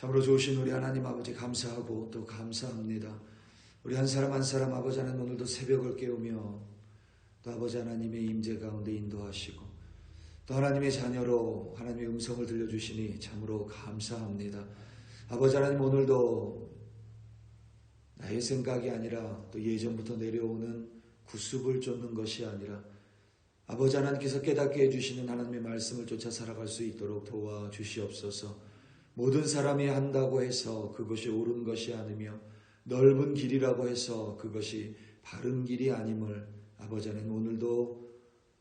참으로 좋으신 우리 하나님 아버지 감사하고 또 감사합니다. 우리 한 사람 한 사람 아버지 하나님 오늘도 새벽을 깨우며 또 아버지 하나님의 임재 가운데 인도하시고 또 하나님의 자녀로 하나님의 음성을 들려주시니 참으로 감사합니다. 아버지 하나님 오늘도 나의 생각이 아니라 또 예전부터 내려오는 구습을 쫓는 것이 아니라 아버지 하나님께서 깨닫게 해주시는 하나님의 말씀을 쫓아 살아갈 수 있도록 도와주시옵소서. 모든 사람이 한다고 해서 그것이 옳은 것이 아니며 넓은 길이라고 해서 그것이 바른 길이 아님을 아버지 하나님 오늘도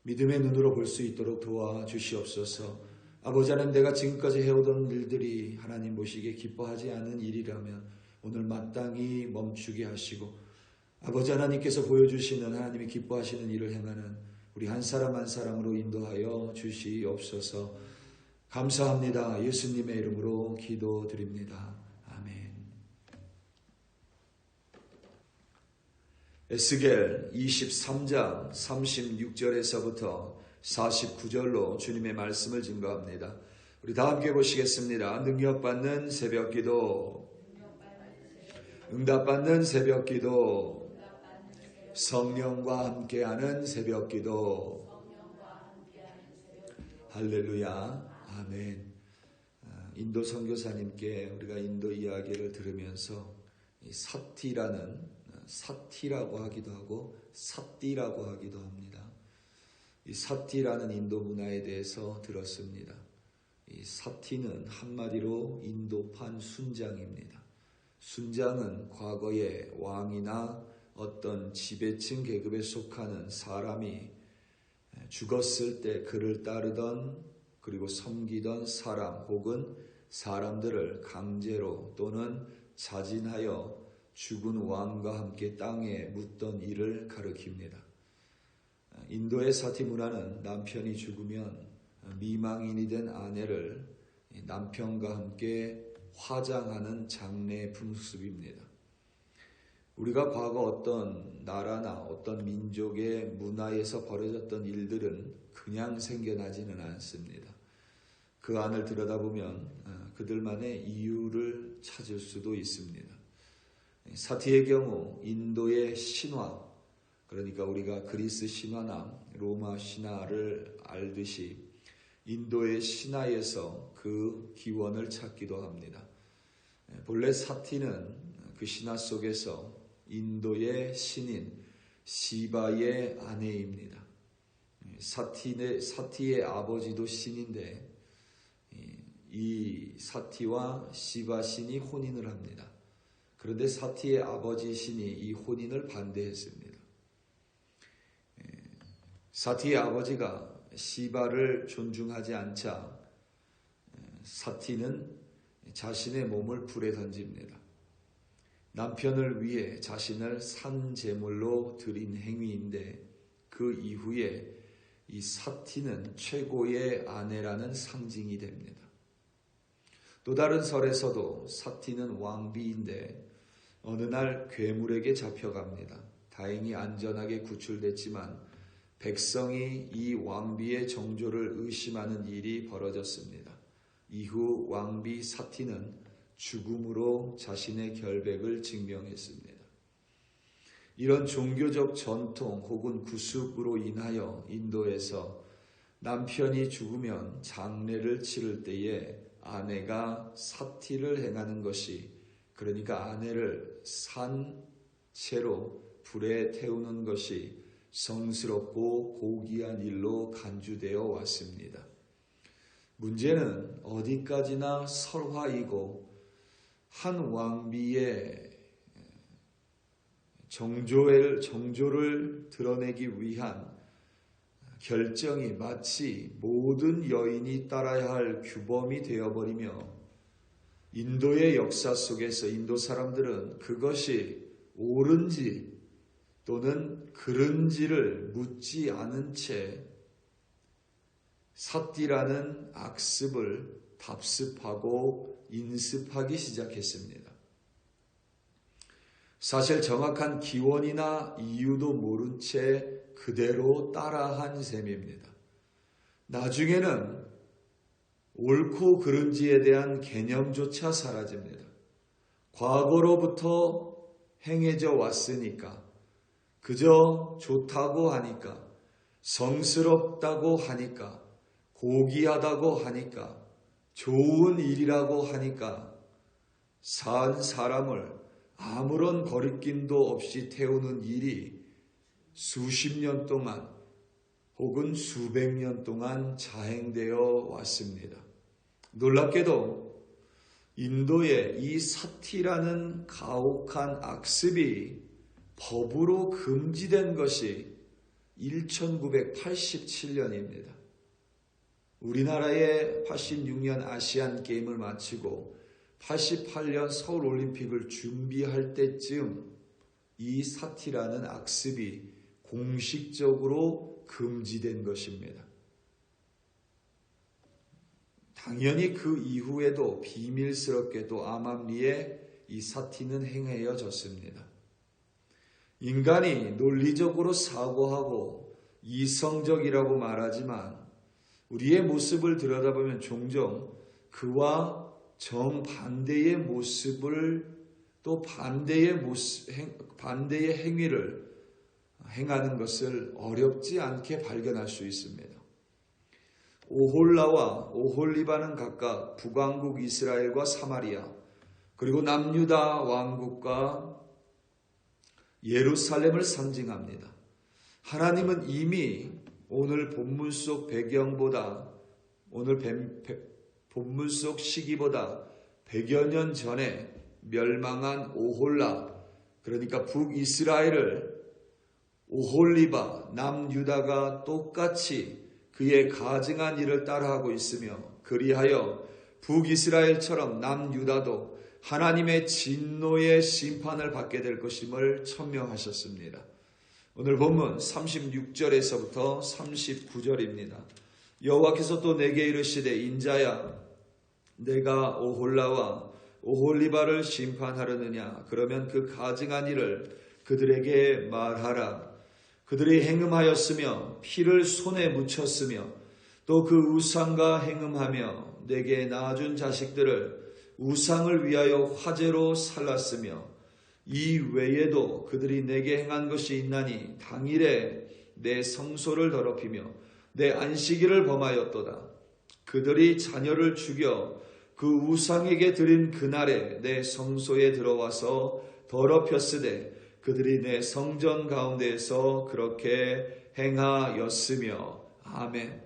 믿음의 눈으로 볼 수 있도록 도와주시옵소서. 아버지 하나님 내가 지금까지 해오던 일들이 하나님 보시기에 기뻐하지 않은 일이라면 오늘 마땅히 멈추게 하시고 아버지 하나님께서 보여주시는 하나님이 기뻐하시는 일을 행하는 우리 한 사람 한 사람으로 인도하여 주시옵소서. 감사합니다. 예수님의 이름으로 기도드립니다. 아멘. 에스겔 23장 36절에서부터 49절로 주님의 말씀을 증거합니다. 우리 다 함께 보시겠습니다. 능력받는 새벽기도, 응답받는 새벽기도, 성령과 함께하는 새벽기도. 할렐루야. 아멘. 인도 선교사님께 우리가 인도 이야기를 들으면서 사티라는 사티라고 하기도 하고 사띠라고 하기도 합니다. 이 사티라는 인도 문화에 대해서 들었습니다. 이 사티는 한마디로 인도판 순장입니다. 순장은 과거에 왕이나 어떤 지배층 계급에 속하는 사람이 죽었을 때 그를 따르던 그리고 섬기던 사람 혹은 사람들을 강제로 또는 자진하여 죽은 왕과 함께 땅에 묻던 일을 가리킵니다. 인도의 사티 문화는 남편이 죽으면 미망인이 된 아내를 남편과 함께 화장하는 장례 풍습입니다. 우리가 과거 어떤 나라나 어떤 민족의 문화에서 벌어졌던 일들은 그냥 생겨나지는 않습니다. 그 안을 들여다보면 그들만의 이유를 찾을 수도 있습니다. 사티의 경우 인도의 신화, 그러니까 우리가 그리스 신화나 로마 신화를 알듯이 인도의 신화에서 그 기원을 찾기도 합니다. 본래 사티는 그 신화 속에서 인도의 신인 시바의 아내입니다. 사티의 아버지도 신인데 이 사티와 시바 신이 혼인을 합니다. 그런데 사티의 아버지 신이 이 혼인을 반대했습니다. 사티의 아버지가 시바를 존중하지 않자 사티는 자신의 몸을 불에 던집니다. 남편을 위해 자신을 산 제물로 드린 행위인데 그 이후에 이 사티는 최고의 아내라는 상징이 됩니다. 또 다른 설에서도 사티는 왕비인데 어느 날 괴물에게 잡혀갑니다. 다행히 안전하게 구출됐지만 백성이 이 왕비의 정조를 의심하는 일이 벌어졌습니다. 이후 왕비 사티는 죽음으로 자신의 결백을 증명했습니다. 이런 종교적 전통 혹은 구습으로 인하여 인도에서 남편이 죽으면 장례를 치를 때에 아내가 사티를 행하는 것이, 그러니까 아내를 산 채로 불에 태우는 것이 성스럽고 고귀한 일로 간주되어 왔습니다. 문제는 어디까지나 설화이고 한 왕비의 정조를 드러내기 위한 결정이 마치 모든 여인이 따라야 할 규범이 되어버리며 인도의 역사 속에서 인도 사람들은 그것이 옳은지 또는 그른지를 묻지 않은 채 사띠라는 악습을 답습하고 인습하기 시작했습니다. 사실 정확한 기원이나 이유도 모른 채 그대로 따라한 셈입니다. 나중에는 옳고 그른지에 대한 개념조차 사라집니다. 과거로부터 행해져 왔으니까, 그저 좋다고 하니까, 성스럽다고 하니까, 고귀하다고 하니까, 좋은 일이라고 하니까 산 사람을 아무런 거리낌도 없이 태우는 일이 수십 년 동안 혹은 수백 년 동안 자행되어 왔습니다. 놀랍게도 인도의 이 사티라는 가혹한 악습이 법으로 금지된 것이 1987년입니다. 우리나라의 86년 아시안 게임을 마치고 88년 서울 올림픽을 준비할 때쯤 이 사티라는 악습이 공식적으로 금지된 것입니다. 당연히 그 이후에도 비밀스럽게도 암암리에 이 사티는 행해졌습니다. 인간이 논리적으로 사고하고 이성적이라고 말하지만 우리의 모습을 들여다보면 종종 그와 정반대의 모습을 또 반대의 행위를 행하는 것을 어렵지 않게 발견할 수 있습니다. 오홀라와 오홀리바는 각각 북왕국 이스라엘과 사마리아 그리고 남유다 왕국과 예루살렘을 상징합니다. 하나님은 이미 오늘 본문 속 배경보다 오늘 본문 속 시기보다 100여 년 전에 멸망한 오홀라 그러니까 북이스라엘을 오홀리바 남유다가 똑같이 그의 가증한 일을 따라하고 있으며 그리하여 북이스라엘처럼 남유다도 하나님의 진노의 심판을 받게 될 것임을 천명하셨습니다. 오늘 본문 36절에서부터 39절입니다. 여호와께서 또 내게 이르시되 인자야 내가 오홀라와 오홀리바를 심판하려느냐 그러면 그 가증한 일을 그들에게 말하라. 그들이 행음하였으며 피를 손에 묻혔으며 또 그 우상과 행음하며 내게 낳아준 자식들을 우상을 위하여 화제로 살랐으며 이 외에도 그들이 내게 행한 것이 있나니 당일에 내 성소를 더럽히며 내 안식일을 범하였도다. 그들이 자녀를 죽여 그 우상에게 드린 그날에 내 성소에 들어와서 더럽혔으되 그들이 내 성전 가운데에서 그렇게 행하였으며. 아멘.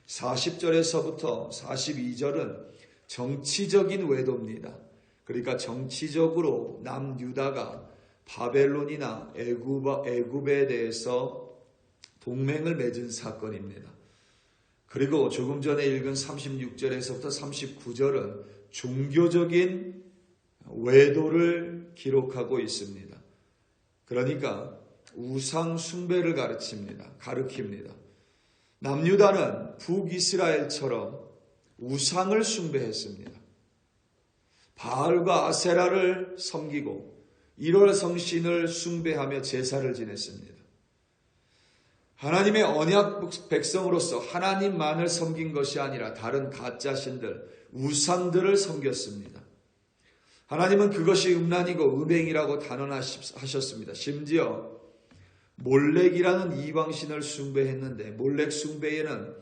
40절에서부터 42절은 정치적인 외도입니다. 그러니까 정치적으로 남유다가 바벨론이나 애굽에 대해서 동맹을 맺은 사건입니다. 그리고 조금 전에 읽은 36절에서부터 39절은 종교적인 외도를 기록하고 있습니다. 그러니까 우상 숭배를 가르칩니다. 남유다는 북이스라엘처럼 우상을 숭배했습니다. 바알과 아세라를 섬기고 1월 성신을 숭배하며 제사를 지냈습니다. 하나님의 언약 백성으로서 하나님만을 섬긴 것이 아니라 다른 가짜 신들, 우상들을 섬겼습니다. 하나님은 그것이 음란이고 음행이라고 단언하셨습니다. 심지어 몰렉이라는 이방신을 숭배했는데 몰렉 숭배에는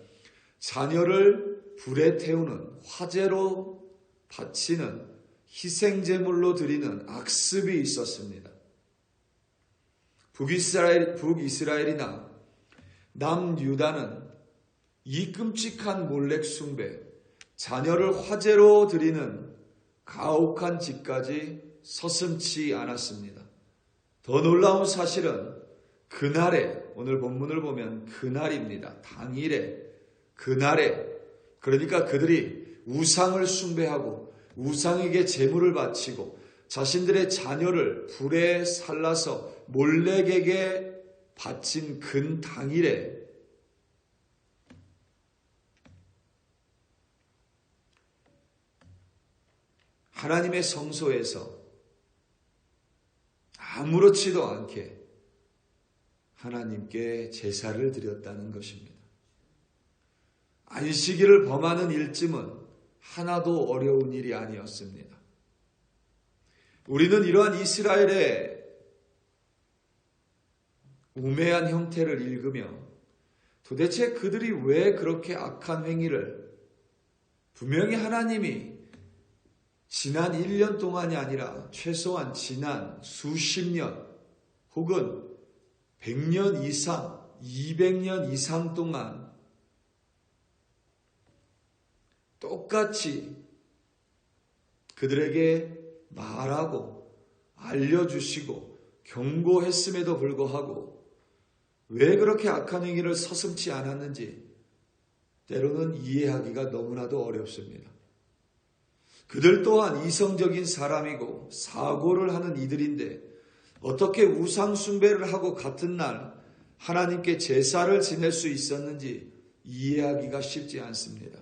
자녀를 불에 태우는 화재로 바치는 희생제물로 드리는 악습이 있었습니다. 북이스라엘이나 남유다는 이 끔찍한 몰렉 숭배, 자녀를 화재로 드리는 가혹한 짓까지 서슴지 않았습니다. 더 놀라운 사실은 그날에, 오늘 본문을 보면 그날입니다. 당일에, 그날에, 그러니까 그들이 우상을 숭배하고 우상에게 제물을 바치고 자신들의 자녀를 불에 살라서 몰렉에게 바친 근 당일에 하나님의 성소에서 아무렇지도 않게 하나님께 제사를 드렸다는 것입니다. 안식일을 범하는 일쯤은 하나도 어려운 일이 아니었습니다. 우리는 이러한 이스라엘의 우매한 형태를 읽으며 도대체 그들이 왜 그렇게 악한 행위를, 분명히 하나님이 지난 1년 동안이 아니라 최소한 지난 수십 년 혹은 100년 이상, 200년 이상 동안 똑같이 그들에게 말하고 알려주시고 경고했음에도 불구하고 왜 그렇게 악한 행위를 서슴지 않았는지 때로는 이해하기가 너무나도 어렵습니다. 그들 또한 이성적인 사람이고 사고를 하는 이들인데 어떻게 우상 숭배를 하고 같은 날 하나님께 제사를 지낼 수 있었는지 이해하기가 쉽지 않습니다.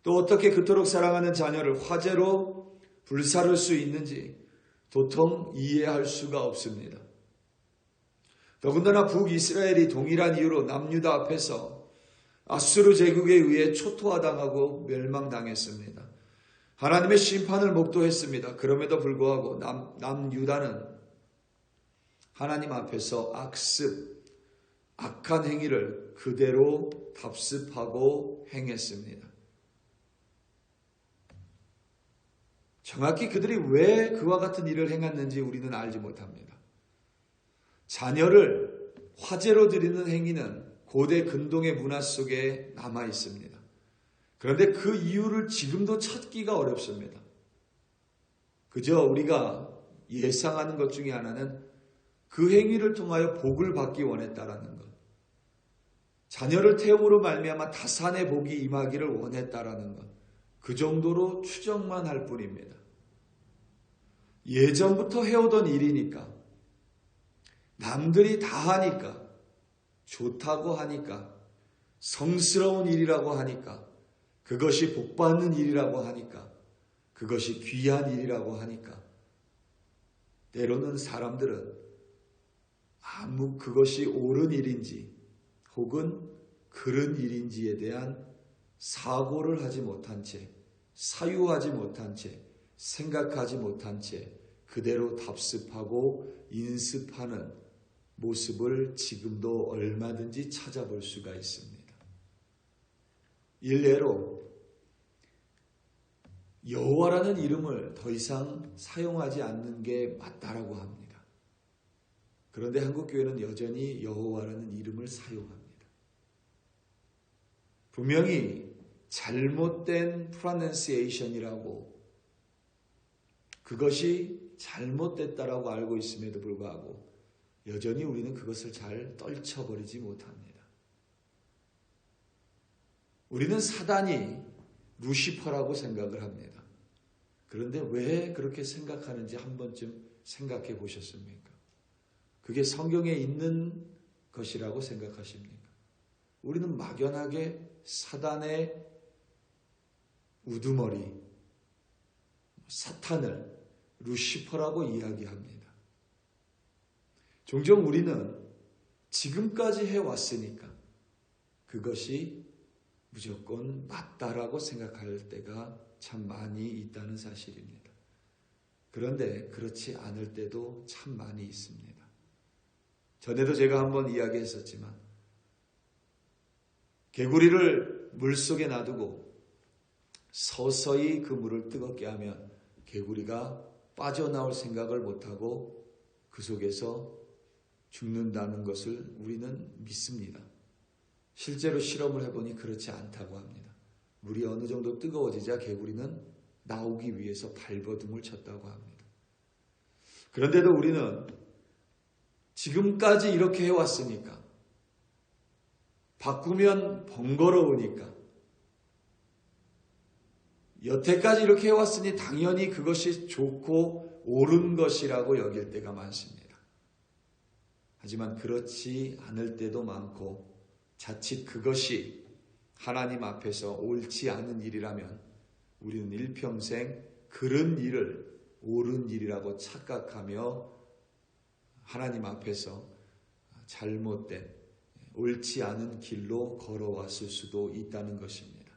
또 어떻게 그토록 사랑하는 자녀를 화재로 불사를 수 있는지 도통 이해할 수가 없습니다. 더군다나 북이스라엘이 동일한 이유로 남유다 앞에서 아수르 제국에 의해 초토화당하고 멸망당했습니다. 하나님의 심판을 목도했습니다. 그럼에도 불구하고 남유다는 하나님 앞에서 악한 행위를 그대로 답습하고 행했습니다. 정확히 그들이 왜 그와 같은 일을 행했는지 우리는 알지 못합니다. 자녀를 화제로 드리는 행위는 고대 근동의 문화 속에 남아 있습니다. 그런데 그 이유를 지금도 찾기가 어렵습니다. 그저 우리가 예상하는 것 중에 하나는 그 행위를 통하여 복을 받기 원했다라는 것, 자녀를 태움으로 말미암아 다산의 복이 임하기를 원했다라는 것, 그 정도로 추정만 할 뿐입니다. 예전부터 해오던 일이니까, 남들이 다 하니까, 좋다고 하니까, 성스러운 일이라고 하니까, 그것이 복받는 일이라고 하니까, 그것이 귀한 일이라고 하니까, 때로는 사람들은 그것이 옳은 일인지 혹은 그른 일인지에 대한 사고를 하지 못한 채, 사유하지 못한 채, 생각하지 못한 채 그대로 답습하고 인습하는 모습을 지금도 얼마든지 찾아볼 수가 있습니다. 일례로 여호와라는 이름을 더 이상 사용하지 않는 게 맞다라고 합니다. 그런데 한국교회는 여전히 여호와라는 이름을 사용합니다. 분명히 잘못된 프로넌시에이션이라고, 그것이 잘못됐다라고 알고 있음에도 불구하고 여전히 우리는 그것을 잘 떨쳐버리지 못합니다. 우리는 사단이 루시퍼라고 생각을 합니다. 그런데 왜 그렇게 생각하는지 한 번쯤 생각해 보셨습니까? 그게 성경에 있는 것이라고 생각하십니까? 우리는 막연하게 사단의 우두머리, 사탄을 루시퍼라고 이야기합니다. 종종 우리는 지금까지 해왔으니까 그것이 무조건 맞다라고 생각할 때가 참 많이 있다는 사실입니다. 그런데 그렇지 않을 때도 참 많이 있습니다. 전에도 제가 한번 이야기했었지만 개구리를 물속에 놔두고 서서히 그 물을 뜨겁게 하면 개구리가 빠져나올 생각을 못하고 그 속에서 죽는다는 것을 우리는 믿습니다. 실제로 실험을 해보니 그렇지 않다고 합니다. 물이 어느 정도 뜨거워지자 개구리는 나오기 위해서 발버둥을 쳤다고 합니다. 그런데도 우리는 지금까지 이렇게 해왔으니까, 바꾸면 번거로우니까, 여태까지 이렇게 해왔으니 당연히 그것이 좋고 옳은 것이라고 여길 때가 많습니다. 하지만 그렇지 않을 때도 많고, 자칫 그것이 하나님 앞에서 옳지 않은 일이라면 우리는 일평생 그런 일을 옳은 일이라고 착각하며 하나님 앞에서 잘못된, 옳지 않은 길로 걸어왔을 수도 있다는 것입니다.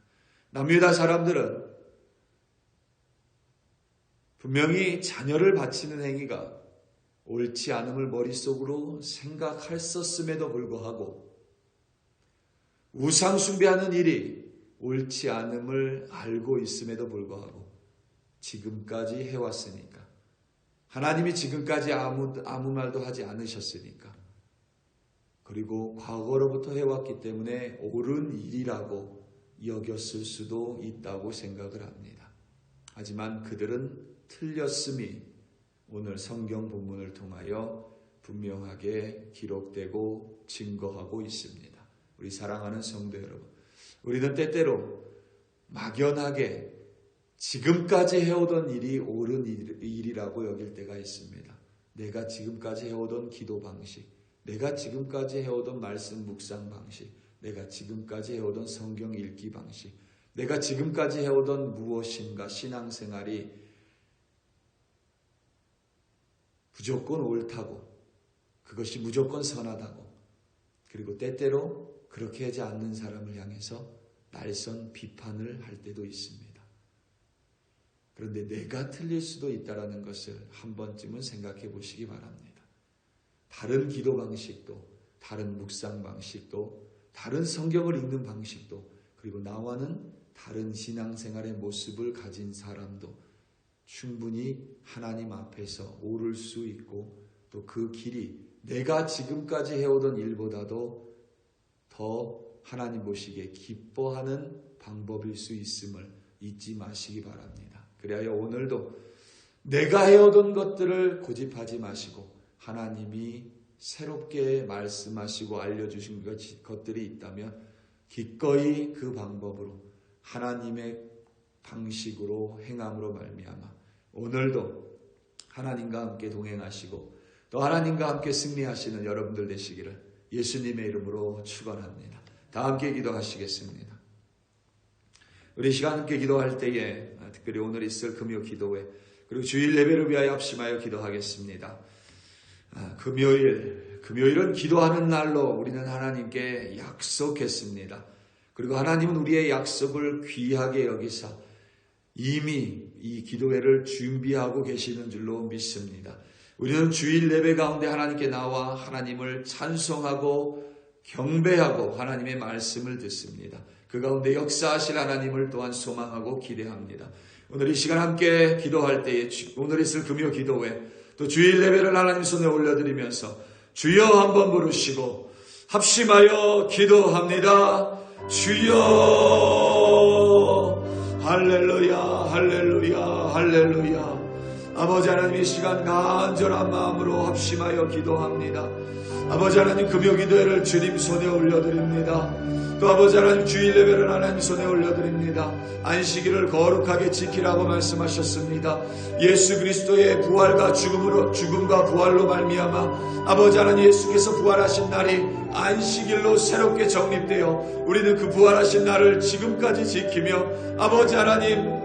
남유다 사람들은 분명히 자녀를 바치는 행위가 옳지 않음을 머릿속으로 생각했었음에도 불구하고 우상 숭배하는 일이 옳지 않음을 알고 있음에도 불구하고 지금까지 해왔으니까, 하나님이 지금까지 아무 말도 하지 않으셨으니까, 그리고 과거로부터 해왔기 때문에 옳은 일이라고 여겼을 수도 있다고 생각을 합니다. 하지만 그들은 틀렸음이 오늘 성경 본문을 통하여 분명하게 기록되고 증거하고 있습니다. 우리 사랑하는 성도 여러분, 우리는 때때로 막연하게 지금까지 해오던 일이 옳은 일이라고 여길 때가 있습니다. 내가 지금까지 해오던 기도 방식, 내가 지금까지 해오던 말씀 묵상 방식, 내가 지금까지 해오던 성경 읽기 방식, 내가 지금까지 해오던 무엇인가 신앙생활이 무조건 옳다고, 그것이 무조건 선하다고, 그리고 때때로 그렇게 하지 않는 사람을 향해서 날선 비판을 할 때도 있습니다. 그런데 내가 틀릴 수도 있다는 것을 한 번쯤은 생각해 보시기 바랍니다. 다른 기도 방식도, 다른 묵상 방식도, 다른 성경을 읽는 방식도, 그리고 나와는 다른 신앙생활의 모습을 가진 사람도 충분히 하나님 앞에서 오를 수 있고, 또 그 길이 내가 지금까지 해오던 일보다도 더 하나님 보시기에 기뻐하는 방법일 수 있음을 잊지 마시기 바랍니다. 그래야 오늘도 내가 해오던 것들을 고집하지 마시고 하나님이 새롭게 말씀하시고 알려주신 것들이 있다면 기꺼이 그 방법으로 하나님의 방식으로 행함으로 말미암아 오늘도 하나님과 함께 동행하시고 또 하나님과 함께 승리하시는 여러분들 되시기를 예수님의 이름으로 축원합니다. 다 함께 기도하시겠습니다. 우리 시간 함께 기도할 때에 특별히 오늘 있을 금요 기도회 그리고 주일 예배를 위하여 합심하여 기도하겠습니다. 금요일은 기도하는 날로 우리는 하나님께 약속했습니다. 그리고 하나님은 우리의 약속을 귀하게 여기사 이미 이 기도회를 준비하고 계시는 줄로 믿습니다. 우리는 주일 예배 가운데 하나님께 나와 하나님을 찬송하고 경배하고 하나님의 말씀을 듣습니다. 그 가운데 역사하실 하나님을 또한 소망하고 기대합니다. 오늘 이 시간 함께 기도할 때에 오늘 있을 금요 기도회 또 주일 예배를 하나님 손에 올려드리면서 주여 한번 부르시고 합심하여 기도합니다. 주여 할렐루야 할렐루야 할렐루야. 아버지 하나님 이 시간 간절한 마음으로 합심하여 기도합니다. 아버지 하나님 금요 기도회를 주님 손에 올려드립니다. 또 아버지 하나님 주일 예배를 하나님 손에 올려드립니다. 안식일을 거룩하게 지키라고 말씀하셨습니다. 예수 그리스도의 부활과 죽음과 부활로 말미암아 아버지 하나님 예수께서 부활하신 날이 안식일로 새롭게 정립되어 우리는 그 부활하신 날을 지금까지 지키며 아버지 하나님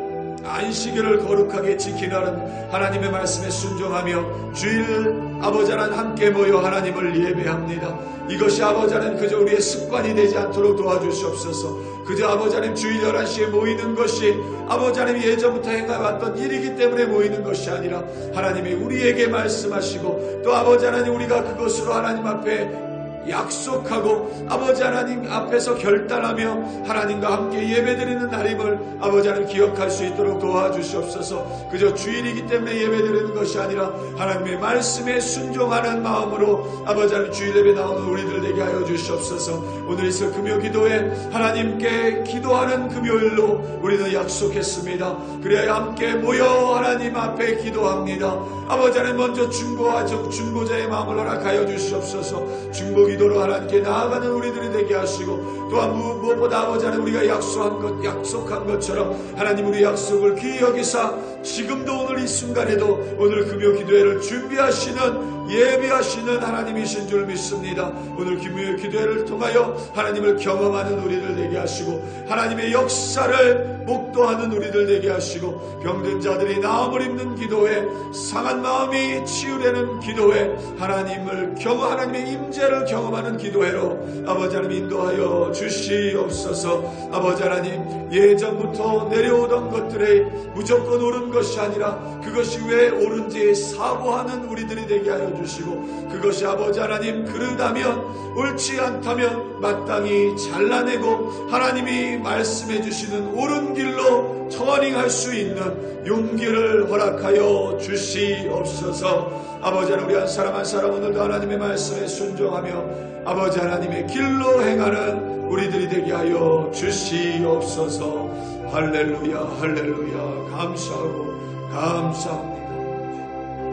안식일을 거룩하게 지키라는 하나님의 말씀에 순종하며 주일 아버지 하나님 함께 모여 하나님을 예배합니다. 이것이 아버지 하나님 그저 우리의 습관이 되지 않도록 도와주시옵소서. 그저 아버지 하나님 주일 11시에 모이는 것이 아버지 하나님 예전부터 행해왔던 일이기 때문에 모이는 것이 아니라 하나님이 우리에게 말씀하시고 또 아버지 하나님 우리가 그것으로 하나님 앞에 약속하고 아버지 하나님 앞에서 결단하며 하나님과 함께 예배드리는 날임을 아버지 하나님 기억할 수 있도록 도와주시옵소서. 그저 주일이기 때문에 예배드리는 것이 아니라 하나님의 말씀에 순종하는 마음으로 아버지 하나님 주일 예배 나오는 우리들 되게 하여 주시옵소서. 오늘 있을 금요 기도에 하나님께 기도하는 금요일로 우리는 약속했습니다. 그래야 함께 모여 하나님 앞에 기도합니다. 아버지 하나님 먼저 중보자의 마음을 허락하여 주시옵소서. 중보 기도로 하나님께 나아가는 우리들이 되게 하시고 또한 무엇보다 아버지 하나님 우리가 약속한 것처럼 하나님 우리 약속을 귀히 여기사 지금도 오늘 이 순간에도 오늘 금요 기도회를 준비하시는 예비하시는 하나님이신 줄 믿습니다. 오늘 금요 기도회를 통하여 하나님을 경험하는 우리들 되게 하시고 하나님의 역사를 목도하는 우리들 되게 하시고, 병든 자들이 나음을 입는 기도회, 상한 마음이 치유되는 기도회, 하나님의 임재를 경험하는 기도회로 아버지 하나님 인도하여 주시옵소서. 아버지 하나님, 예전부터 내려오던 것들에 무조건 옳은 것이 아니라 그것이 왜 옳은지 사고하는 우리들이 되게 하여 주시고, 그것이 아버지 하나님 그르다면, 옳지 않다면 마땅히 잘라내고 하나님이 말씀해 주시는 옳은 길로 터닝할 수 있는 용기를 허락하여 주시옵소서. 아버지 하나님, 우리 한 사람 한 사람 오늘도 하나님의 말씀에 순종하며 아버지 하나님의 길로 행하는 우리들이 되게 하여 주시옵소서. 할렐루야, 할렐루야. 감사하고 감사합니다.